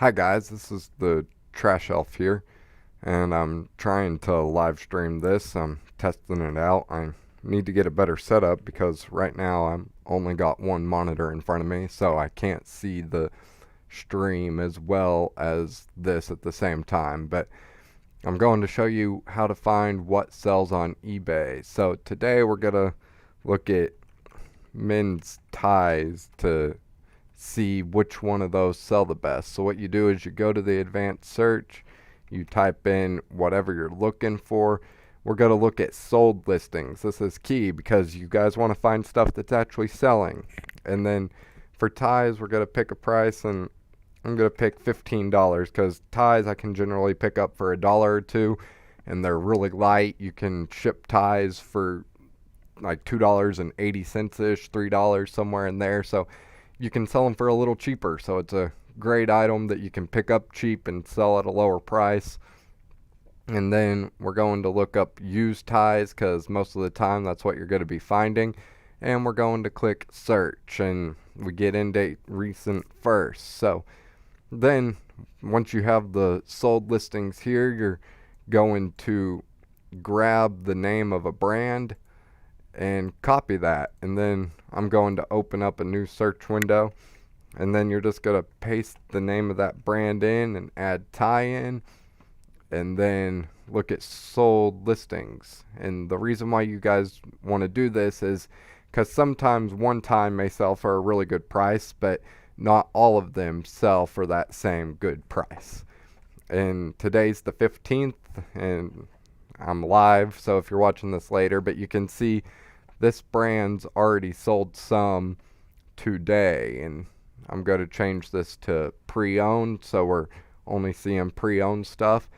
Hi guys, this is the Trash Elf here, and I'm trying to live stream this. I'm testing it out. I need to get a better setup because right now I'm only got one monitor in front of me, so I can't see the stream as well as this at the same time. But I'm going to show you how to find what sells on eBay. So today we're gonna look at men's ties to see which one of those sell the best. So what you do is you go to the advanced search, you type in whatever you're looking for. We're going to look at sold listings. This is key because you guys want to find stuff that's actually selling. And then for ties, we're going to pick a price, and I'm going to pick $15 because ties I can generally pick up for $1 or $2, and they're really light. You can ship ties for like $2.80 ish, $3 somewhere in there. So you can sell them for a little cheaper. So it's a great item that you can pick up cheap and sell at a lower price. And then we're going to look up used ties because most of the time that's what you're going to be finding. And we're going to click search, and we get in date recent first. So then once you have the sold listings here, you're going to grab the name of a brand and copy that, and then I'm going to open up a new search window, and then you're just going to paste the name of that brand in and add tie in, and then look at sold listings. And the reason why you guys want to do this is because sometimes one tie may sell for a really good price, but not all of them sell for that same good price. And today's the 15th, and I'm live, so if you're watching this later, but you can see this brand's already sold some today, and I'm going to change this to pre-owned, so we're only seeing pre-owned stuff.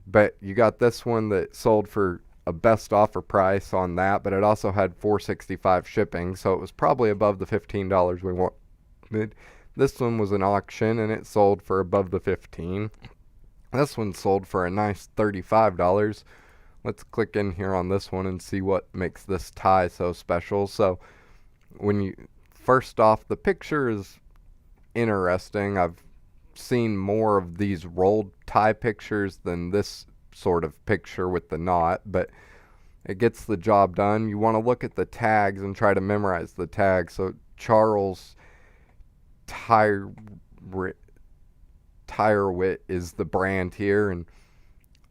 But you got this one that sold for a best offer price on that, but it also had $4.65 shipping, so it was probably above the $15 we wanted. This one was an auction, and it sold for above the $15. This one sold for a nice $35. Let's click in here on this one and see what makes this tie so special. So when you first off, the picture is interesting. I've seen more of these rolled tie pictures than this sort of picture with the knot, but it gets the job done. You want to look at the tags and try to memorize the tags. So Charles Tyrewhit is the brand here, and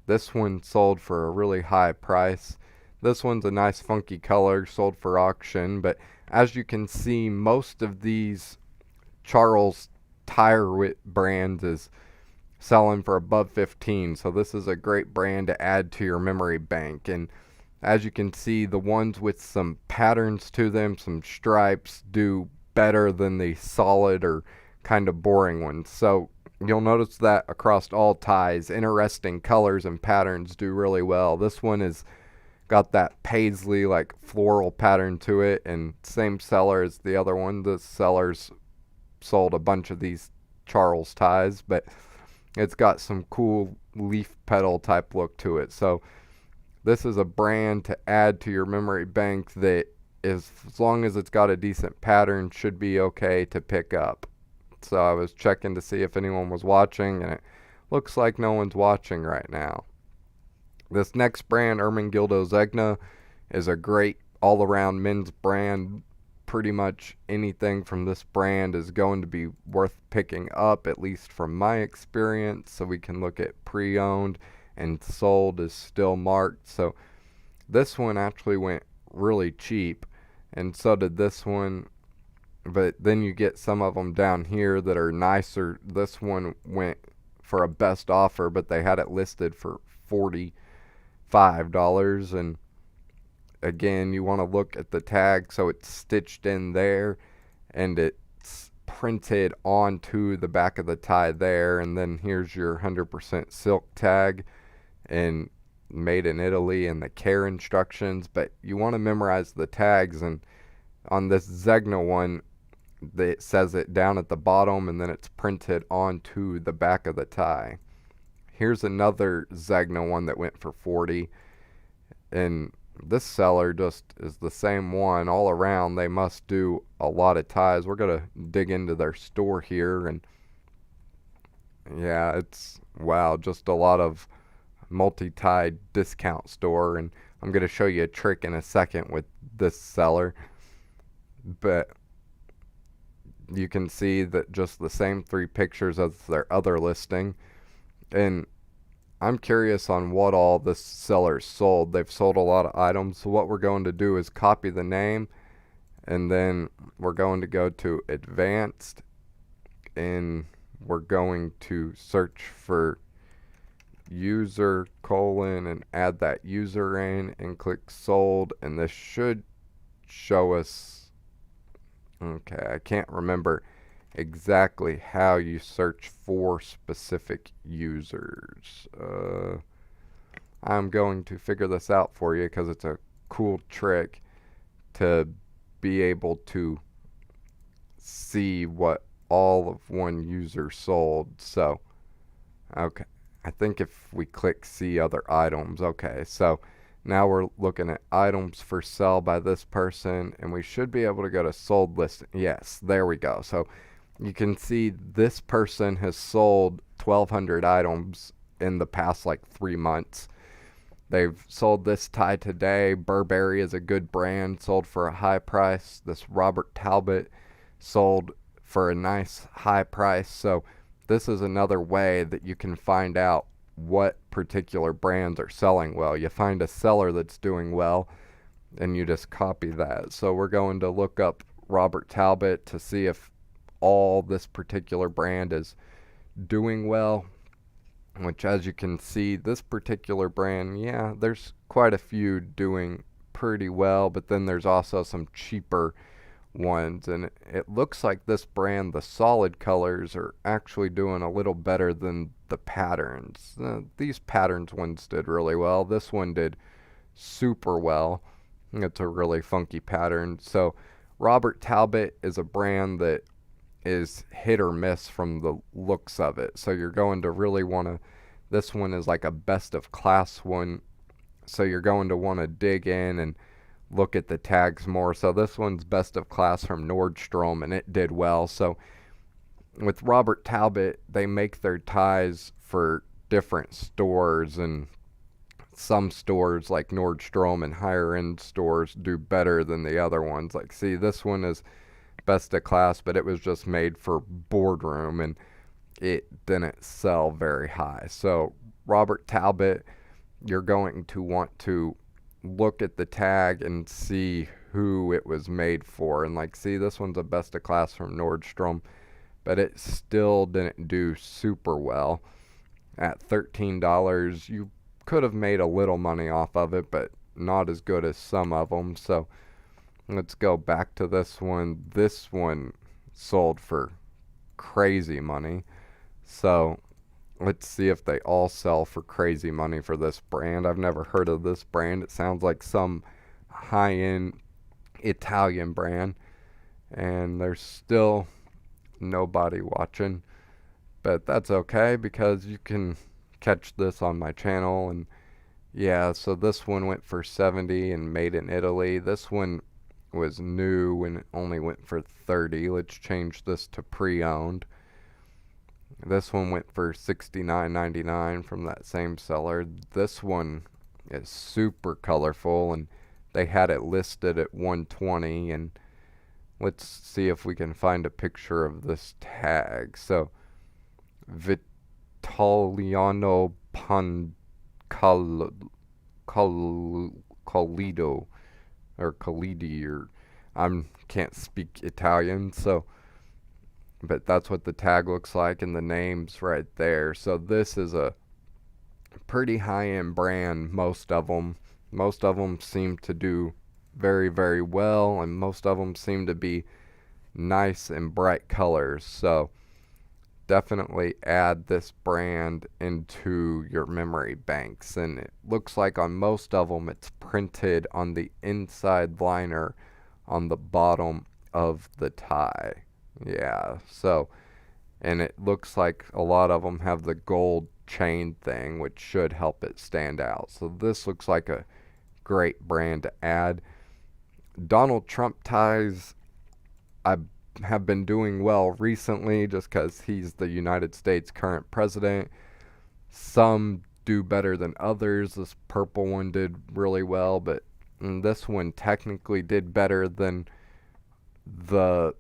this one sold for a really high price. This one's a nice funky color, sold for auction, but as you can see, most of these Charles Tyrewhit brands is selling for above 15. So this is a great brand to add to your memory bank. And as you can see, the ones with some patterns to them, some stripes, do better than the solid or kind of boring ones. So you'll notice that across all ties, interesting colors and patterns do really well. This one is got that paisley like floral pattern to it, and same seller as the other one. The sellers sold a bunch of these Charles ties, but it's got some cool leaf petal type look to it. So this is a brand to add to your memory bank that is, as long as it's got a decent pattern, should be okay to pick up. So I was checking to see if anyone was watching, and it looks like no one's watching right now. This next brand, Ermenegildo Zegna, is a great all-around men's brand. Pretty much anything from this brand is going to be worth picking up, at least from my experience. So we can look at pre-owned, and sold is still marked. So this one actually went really cheap, and so did this one. But then you get some of them down here that are nicer. This one went for a best offer, but they had it listed for $45. And again, you want to look at the tag. So it's stitched in there, and it's printed onto the back of the tie there. And then here's your 100% silk tag and made in Italy and the care instructions. But you want to memorize the tags. And on this Zegna one, it says it down at the bottom, and then it's printed onto the back of the tie. Here's another Zegna one that went for $40, and this seller just is the same one all around. They must do a lot of ties. We're gonna dig into their store here, and Yeah, it's wow, just a lot of multi-tie discount store, and I'm going to show you a trick in a second with this seller. But you can see that just the same three pictures as their other listing. And I'm curious on what all this seller's sold. They've sold a lot of items. So what we're going to do is copy the name, and then we're going to go to advanced, and we're going to search for user colon and add that user in and click sold, and this should show us. Okay, I can't remember exactly how you search for specific users. I'm going to figure this out for you because it's a cool trick to be able to see what all of one user sold. So, okay, I think if we click see other items, okay, so now we're looking at items for sale by this person, and we should be able to go to sold list. Yes, there we go. So you can see this person has sold 1,200 items in the past like 3 months. They've sold this tie today. Burberry is a good brand, sold for a high price. This Robert Talbot sold for a nice high price. So this is another way that you can find out what particular brands are selling well. You find a seller that's doing well, and you just copy that. So we're going to look up Robert Talbot to see if all this particular brand is doing well, which, as you can see, this particular brand, yeah, there's quite a few doing pretty well, but then there's also some cheaper ones, and it looks like this brand, the solid colors, are actually doing a little better than the patterns. These patterns ones did really well. This one did super well. It's a really funky pattern. So Robert Talbot is a brand that is hit or miss from the looks of it. So you're going to really want to, this one is like a best of class one. So you're going to want to dig in and look at the tags more. So this one's best of class from Nordstrom, and it did well. So with Robert Talbot, they make their ties for different stores, and some stores like Nordstrom and higher end stores do better than the other ones. Like, see, this one is best of class, but it was just made for boardroom, and it didn't sell very high. So Robert Talbot, you're going to want to look at the tag and see who it was made for. And like, see, this one's a best of class from Nordstrom, but it still didn't do super well. At $13, you could have made a little money off of it, but not as good as some of them. So let's go back to this one. This one sold for crazy money. So let's see if they all sell for crazy money for this brand. I've never heard of this brand. It sounds like some high-end Italian brand, and there's still nobody watching, but that's okay because you can catch this on my channel. And yeah, so this one went for 70 and made in Italy. This one was new and it only went for 30. Let's change this to pre-owned. This one went for $69.99 from that same seller. This one is super colorful, and they had it listed at $120. And let's see if we can find a picture of this tag. So Vitaliano Colido, or Colidi, or I can't speak Italian, so, but that's what the tag looks like, and the name's right there. So this is a pretty high-end brand. Most of them seem to do very, very well, and most of them seem to be nice and bright colors. So definitely add this brand into your memory banks. And it looks like on most of them it's printed on the inside liner on the bottom of the tie. Yeah, so, and it looks like a lot of them have the gold chain thing, which should help it stand out. So this looks like a great brand to add. Donald Trump ties, I have been doing well recently just because he's the United States current president. Some do better than others. This purple one did really well, but this one technically did better than the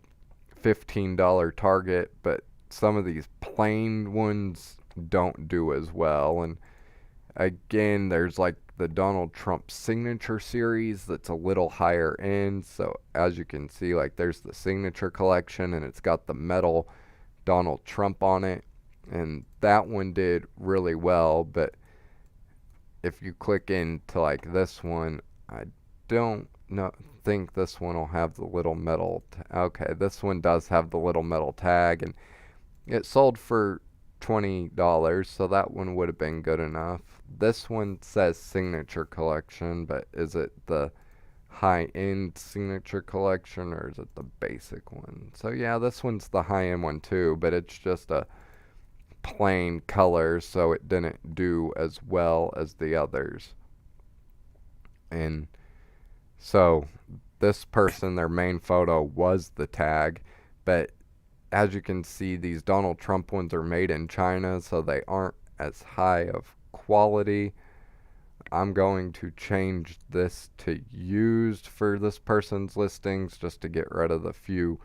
$15 target, but some of these plain ones don't do as well. And again, there's like the Donald Trump signature series that's a little higher end. So as you can see, like there's the signature collection and it's got the metal Donald Trump on it, and that one did really well. But if you click into like this one, I don't know, think this one will have the little metal okay, this one does have the little metal tag, and it sold for $20, so that one would have been good enough. This one says signature collection, but is it the high-end signature collection or is it the basic one? So yeah, this one's the high-end one too, but it's just a plain color, so it didn't do as well as the others. And so this person, their main photo was the tag, but as you can see, these Donald Trump ones are made in China, so they aren't as high of quality. I'm going to change this to used for this person's listings just to get rid of the few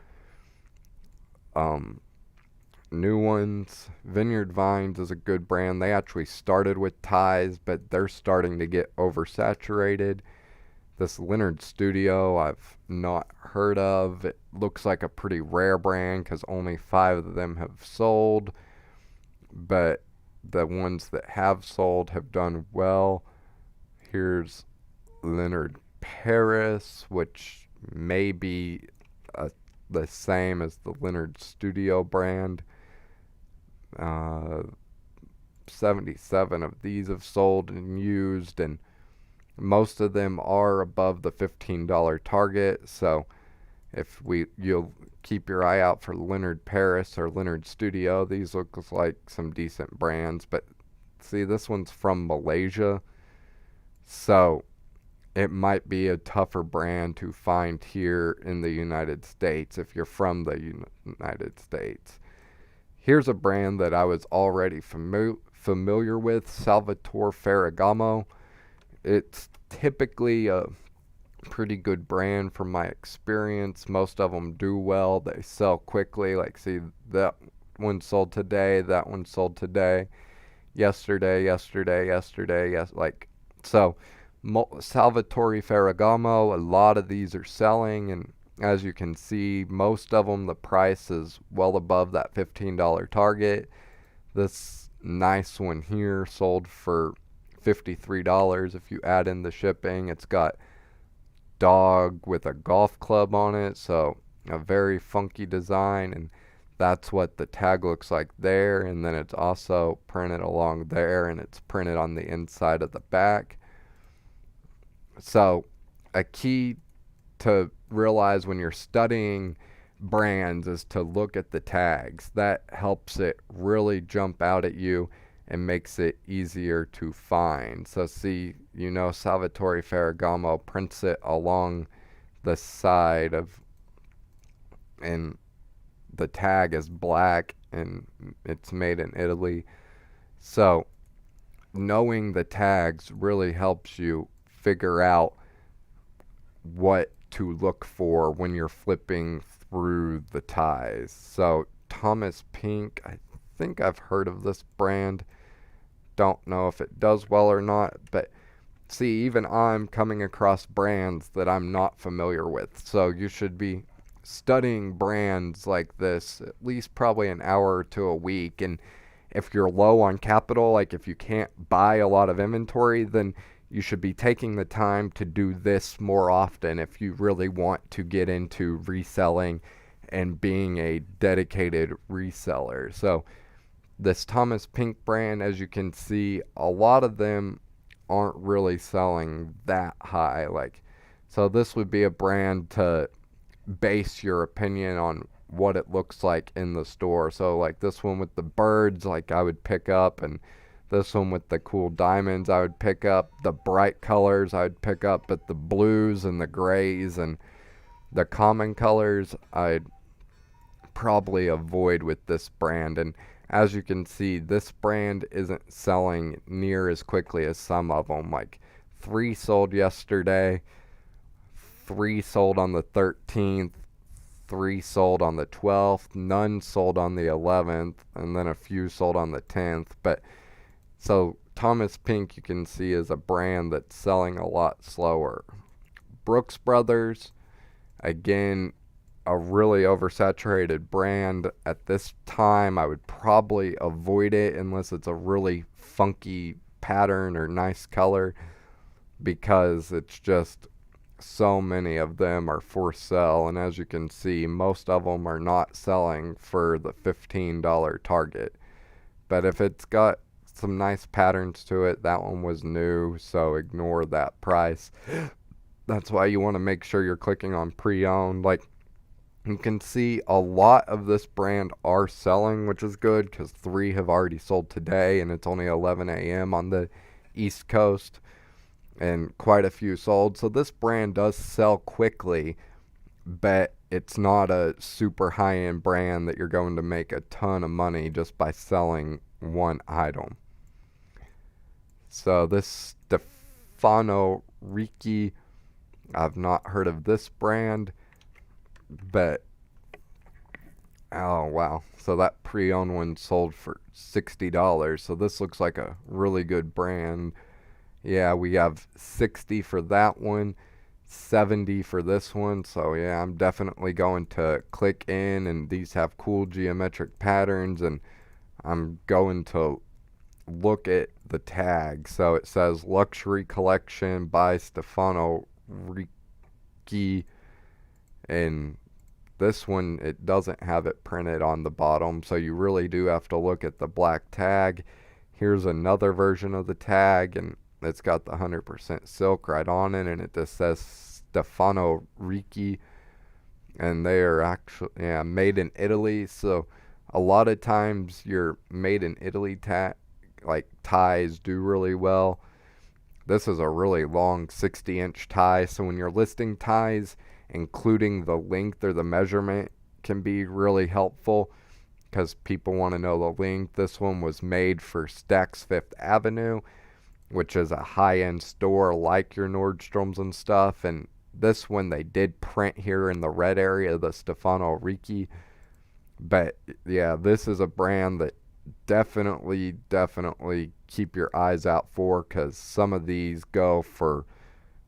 new ones. Vineyard Vines is a good brand. They actually started with ties, but they're starting to get oversaturated. This Leonard Studio I've not heard of. It looks like a pretty rare brand because only 5 of them have sold, but the ones that have sold have done well. Here's Leonard Paris, which may be the same as the Leonard Studio brand. 77 of these have sold and used, and most of them are above the $15 target. So if you'll keep your eye out for Leonard Paris or Leonard Studio. These look like some decent brands, but see, this one's from Malaysia, so it might be a tougher brand to find here in the United States if you're from the United States. Here's a brand that I was already familiar with, Salvatore Ferragamo. It's typically a pretty good brand from my experience. Most of them do well. They sell quickly. Like, see, that one sold today, that one sold today, yesterday, like, so Salvatore Ferragamo, a lot of these are selling, and as you can see, most of them, the price is well above that $15 target. This nice one here sold for $53 if you add in the shipping. It's got dog with a golf club on it, so a very funky design, and that's what the tag looks like there. And then it's also printed along there, and it's printed on the inside of the back. So a key to realize when you're studying brands is to look at the tags. That helps it really jump out at you and makes it easier to find. So see, Salvatore Ferragamo prints it along the side of, and the tag is black and it's made in Italy. So knowing the tags really helps you figure out what to look for when you're flipping through the ties. So Thomas Pink, I think I've heard of this brand. Don't know if it does well or not, but see, even I'm coming across brands that I'm not familiar with. So you should be studying brands like this at least probably an hour to a week. And if you're low on capital, like if you can't buy a lot of inventory, then you should be taking the time to do this more often if you really want to get into reselling and being a dedicated reseller. So this Thomas Pink brand, as you can see, a lot of them aren't really selling that high. So this would be a brand to base your opinion on what it looks like in the store. So like this one with the birds, like I would pick up, and this one with the cool diamonds I would pick up. The bright colors I would pick up, but the blues and the grays and the common colors I'd probably avoid with this brand. And as you can see, this brand isn't selling near as quickly as some of them. Like 3 sold yesterday, 3 sold on the 13th, 3 sold on the 12th, none sold on the 11th, and then a few sold on the 10th. But so Thomas Pink, you can see, is a brand that's selling a lot slower. Brooks Brothers, again, a really oversaturated brand. At this time, I would probably avoid it unless it's a really funky pattern or nice color, because it's just so many of them are for sale. And as you can see, most of them are not selling for the $15 target. But if it's got some nice patterns to it, that one was new, so ignore that price. That's why you want to make sure you're clicking on pre-owned. Like, you can see a lot of this brand are selling, which is good because 3 have already sold today, and it's only 11 a.m. on the East Coast, and quite a few sold. So this brand does sell quickly, but it's not a super high-end brand that you're going to make a ton of money just by selling one item. So this Stefano Ricci, I've not heard of this brand, but oh wow. So that pre-owned one sold for $60. So this looks like a really good brand. Yeah, we have 60 for that one, 70 for this one. So yeah, I'm definitely going to click in, and these have cool geometric patterns, and I'm going to look at the tag. So it says luxury collection by Stefano Ricci, and this one, it doesn't have it printed on the bottom, so you really do have to look at the black tag. Here's another version of the tag, and it's got the 100% silk right on it, and it just says Stefano Ricci, and they are actually made in Italy. So a lot of times your made in Italy ties do really well. This is a really long 60-inch tie, so when you're listing ties, including the length or the measurement can be really helpful because people want to know the length. This one was made for Stacks Fifth Avenue, which is a high-end store like your Nordstroms and stuff, and this one they did print here in the red area, the Stefano Ricci. But yeah, this is a brand that definitely keep your eyes out for, because some of these go for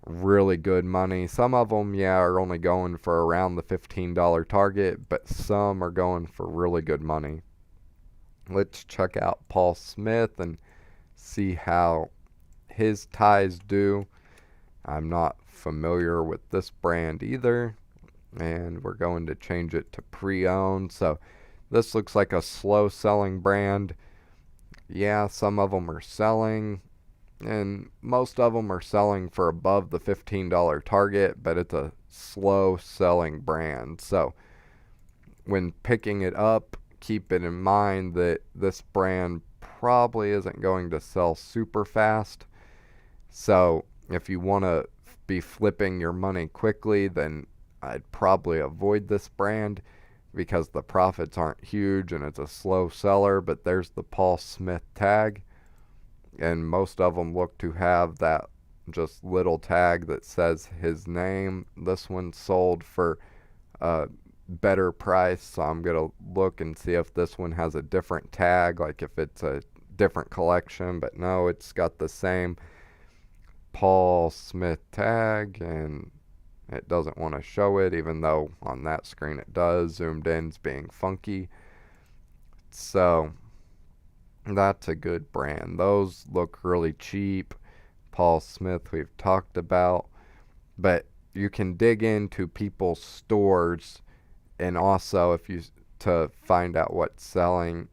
really good money. Some of them are only going for around the $15 target, but some are going for really good money. Let's check out Paul Smith and see how his ties do. I'm not familiar with this brand either, and we're going to change it to pre-owned. So this looks like a slow selling brand. Yeah, some of them are selling, and most of them are selling for above the $15 target, but it's a slow selling brand. So when picking it up, keep it in mind that this brand probably isn't going to sell super fast. So if you want to be flipping your money quickly, then I'd probably avoid this brand because the profits aren't huge and it's a slow seller. But there's the Paul Smith tag, and most of them look to have that just little tag that says his name. This one sold for a better price, so I'm gonna look and see if this one has a different tag, like if it's a different collection. But no, it's got the same Paul Smith tag, and it doesn't want to show it, even though on that screen it does. Zoomed in's being funky. So that's a good brand. Those look really cheap. Paul Smith we've talked about, but you can dig into people's stores, and also if you to find out what's selling,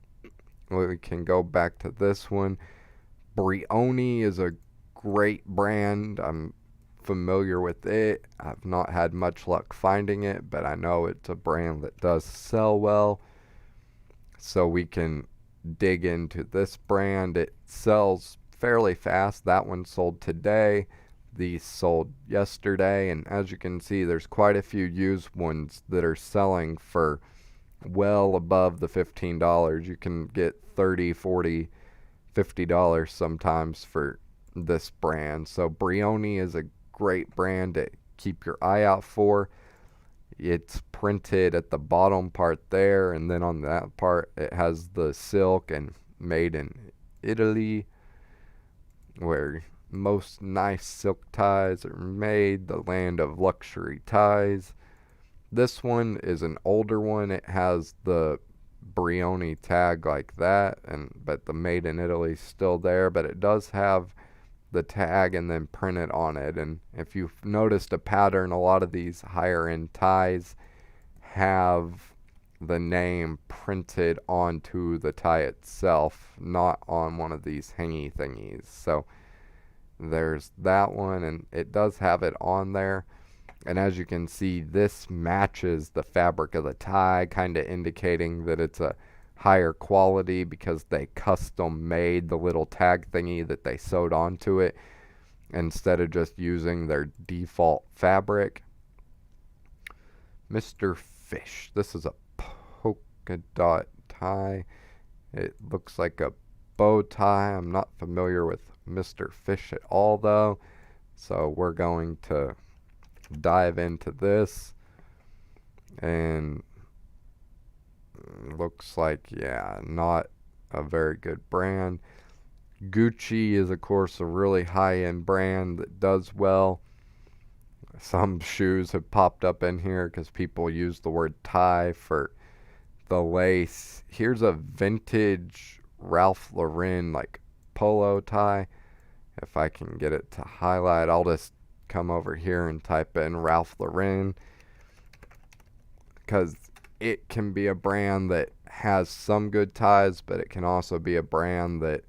we can go back to this one. Brioni is a great brand. I'm familiar with it. I've not had much luck finding it, but I know it's a brand that does sell well. So we can dig into this brand. It sells fairly fast. That one sold today. These sold yesterday, and as you can see, there's quite a few used ones that are selling for well above the $15. You can get 30, 40, $50 sometimes for this brand. So Brioni is a great brand to keep your eye out for. It's printed at the bottom part there, and then on that part it has the silk and made in Italy, where most nice silk ties are made, the land of luxury ties. This one is an older one. It has the Brioni tag like that, but the made in Italy is still there, but it does have the tag and then printed on it. And if you've noticed a pattern, a lot of these higher end ties have the name printed onto the tie itself, not on one of these hangy thingies. So there's that one, and it does have it on there. And as you can see, this matches the fabric of the tie, kind of indicating that it's a higher quality because they custom made the little tag thingy that they sewed onto it instead of just using their default fabric. Mr. Fish. This is a polka dot tie. It looks like a bow tie. I'm not familiar with Mr. Fish at all, though. So we're going to dive into this, and looks like, yeah, not a very good brand. Gucci is of course a really high-end brand that does well. Some shoes have popped up in here because people use the word tie for the lace. Here's a vintage Ralph Lauren like polo tie. If I can get it to highlight, I'll just come over here and type in Ralph Lauren, because it can be a brand that has some good ties, but it can also be a brand that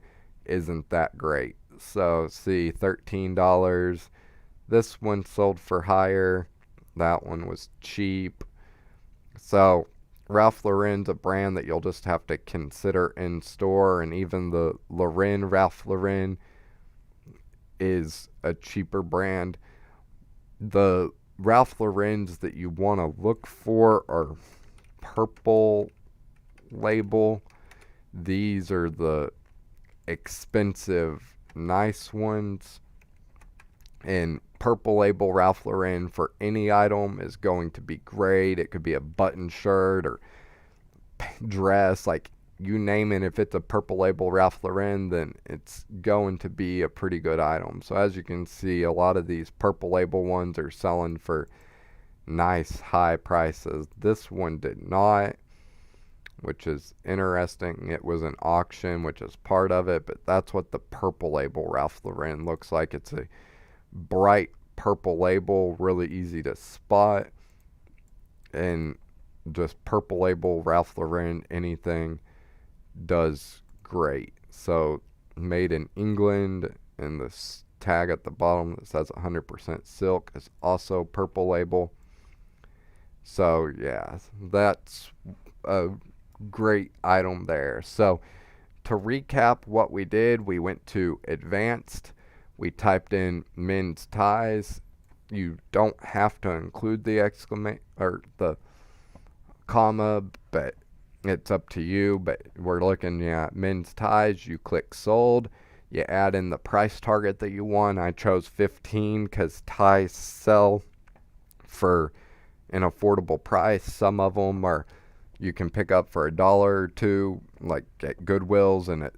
isn't that great. So see, $13. This one sold for higher. That one was cheap. So Ralph Lauren's a brand that you'll just have to consider in store, and even the Ralph Lauren is a cheaper brand. The Ralph Lauren's that you want to look for are Purple Label. These are the expensive, nice ones. And Purple Label Ralph Lauren for any item is going to be great. It could be a button shirt or dress, like you name it. If it's a Purple Label Ralph Lauren, then it's going to be a pretty good item. So as you can see, a lot of these Purple Label ones are selling for nice high prices. This one did not, which is interesting. It was an auction, which is part of it, but that's what the Purple Label Ralph Lauren looks like. It's a bright purple label, really easy to spot, and just Purple Label Ralph Lauren, anything does great. So made in England, and the tag at the bottom that says 100% silk is also Purple Label. So yeah, that's a great item there. So to recap what we did, we went to advanced, we typed in men's ties. You don't have to include the exclamation or the comma, but it's up to you. But we're looking at men's ties. You click sold, you add in the price target that you want. I chose 15 because ties sell for an affordable price. Some of them are you can pick up for $1 or $2, like at Goodwills and at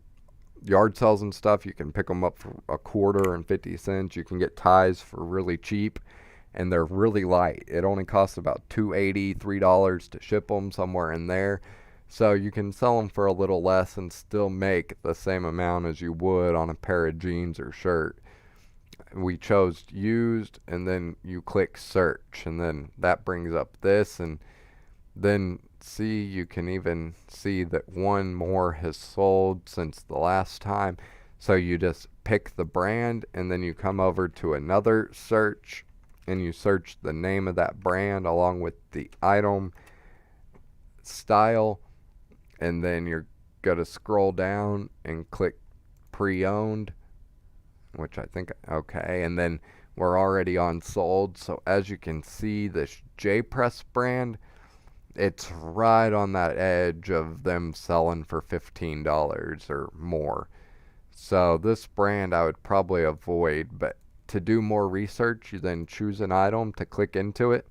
yard sales and stuff. You can pick them up for $1.50. You can get ties for really cheap, and they're really light. It only costs about $2.80, $3 to ship them, somewhere in there. So you can sell them for a little less and still make the same amount as you would on a pair of jeans or shirt. We chose used, and then you click search, and then that brings up this, and then see, you can even see that one more has sold since the last time. So you just pick the brand, and then you come over to another search, and you search the name of that brand along with the item style, and then you're going to scroll down and click pre-owned, which I think, okay, and then we're already on sold. So as you can see, this J-Press brand it's right on that edge of them selling for $15 or more. So this brand I would probably avoid, but to do more research, you then choose an item to click into it.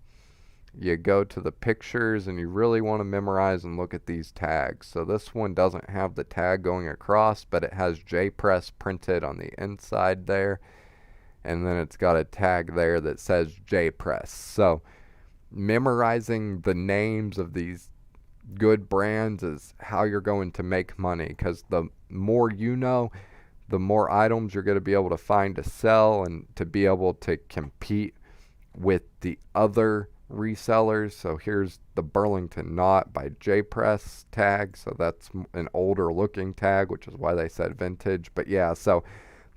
You go to the pictures and you really want to memorize and look at these tags. So this one doesn't have the tag going across, but it has J-Press printed on the inside there. And then it's got a tag there that says J-Press. So memorizing the names of these good brands is how you're going to make money, because the more you know, the more items you're going to be able to find to sell and to be able to compete with the other resellers. So here's the Burlington Knot by J-Press tag. So that's an older looking tag, which is why they said vintage. But yeah, so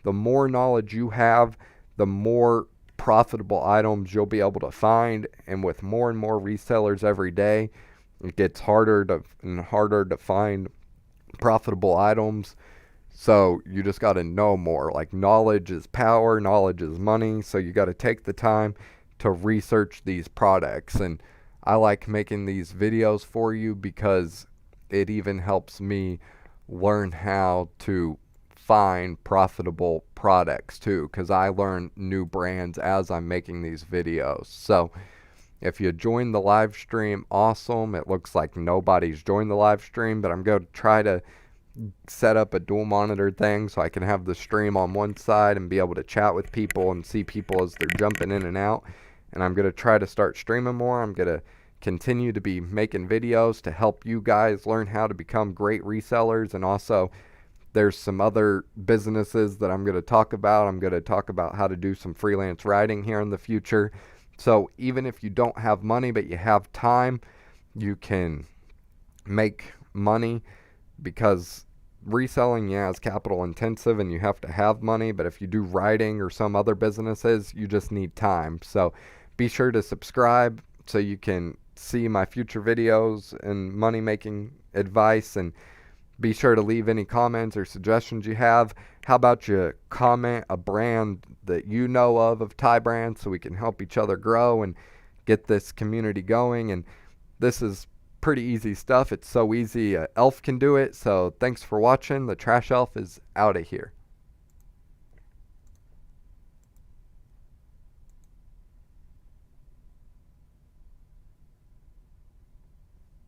the more knowledge you have, the more profitable items you'll be able to find. And with more and more resellers every day, it gets harder to find profitable items. So you just got to know more. Like, knowledge is power, knowledge is money. So you got to take the time to research these products. And I like making these videos for you because it even helps me learn how to find profitable products too, because I learn new brands as I'm making these videos. So if you join the live stream, awesome. It looks like nobody's joined the live stream, but I'm going to try to set up a dual monitor thing so I can have the stream on one side and be able to chat with people and see people as they're jumping in and out. And I'm going to try to start streaming more. I'm going to continue to be making videos to help you guys learn how to become great resellers. And also, there's some other businesses that I'm going to talk about. I'm going to talk about how to do some freelance writing here in the future. So even if you don't have money but you have time, you can make money, because reselling, yeah, is capital intensive and you have to have money. But if you do writing or some other businesses, you just need time. So be sure to subscribe so you can see my future videos and money making advice. And be sure to leave any comments or suggestions you have. How about you comment a brand that you know of tie brands, so we can help each other grow and get this community going. And this is pretty easy stuff. It's so easy, Elf can do it. So thanks for watching. The Trash Elf is out of here.